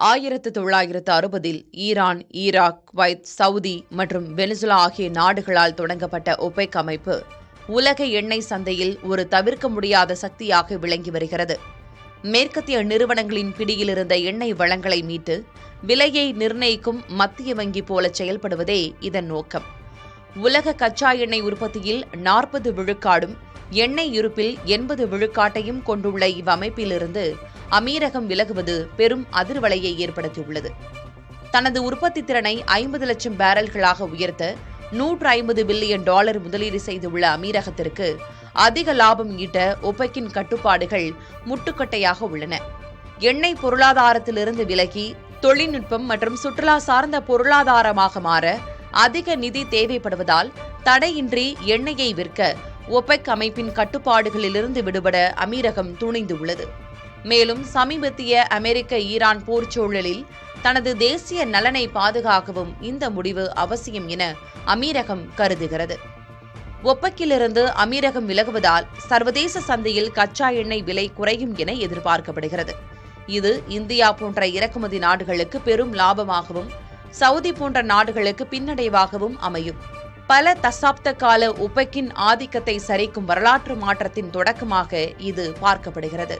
1960 Iran, Iraq, Kuwait, Saudi மற்றும் Venezuela ஆகிய நாடுகளால் தொடங்கப்பட்ட ஒபெக் அமைப்பு உலக எண்ணெய் சந்தையில் ஒரு தவிர்க்க முடியாத சக்தியாக விளங்கி வருகிறது. மேற்கத்திய நிறுவனங்களின் பிடியிலிருந்த எண்ணெய் வளங்களை மீட்டு விலையை நிர்ணயிக்கும் மத்திய வங்கி போல செயல்படுவதே இதன் நோக்கம். உலக கச்சா எண்ணெய் உற்பத்தியில் 40 விழுக்காடும் எண்ணெய் இருப்பில் 80 விழுக்காட்டையும் கொண்டுள்ள இவ்வமைப்பிலிருந்து அமீரகம் விலகுவது பெரும் அதிர்வலையை ஏற்படுத்தியுள்ளது. தனது உற்பத்தி திறனை 50 லட்சம் பேரல்களாக உயர்த்த $150 பில்லியன் முதலீடு செய்துள்ள அமீரகத்திற்கு அதிக லாபம் ஈட்ட ஒபெக்கின் கட்டுப்பாடுகள் முட்டுக்கட்டையாக உள்ளன. எண்ணெய் பொருளாதாரத்திலிருந்து விலகி தொழில்நுட்பம் மற்றும் சுற்றுலா சார்ந்த பொருளாதாரமாக மாற அதிக நிதி தேவைப்படுவதால் தடையின்றி எண்ணெயை விற்க ஒபெக் அமைப்பின் கட்டுப்பாடுகளிலிருந்து விடுபட அமீரகம் துணிந்துள்ளது. மேலும் சமீபத்திய அமெரிக்க ஈரான் போர்ச்சூழலில் தனது தேசிய நலனை பாதுகாக்கவும் இந்த முடிவு அவசியம் என அமீரகம் கருதுகிறது. ஒப்பெக்கிலிருந்து அமீரகம் விலகுவதால் சர்வதேச சந்தையில் கச்சா எண்ணெய் விலை குறையும் என எதிர்பார்க்கப்படுகிறது. இது இந்தியா போன்ற இறக்குமதி நாடுகளுக்கு பெரும் லாபமாகவும் சவுதி போன்ற நாடுகளுக்கு பின்னடைவாகவும் அமையும். பல தசாப்த கால ஒபெக்கின் ஆதிக்கத்தை சரிக்கும் வரலாற்று மாற்றத்தின் தொடக்கமாக இது பார்க்கப்படுகிறது.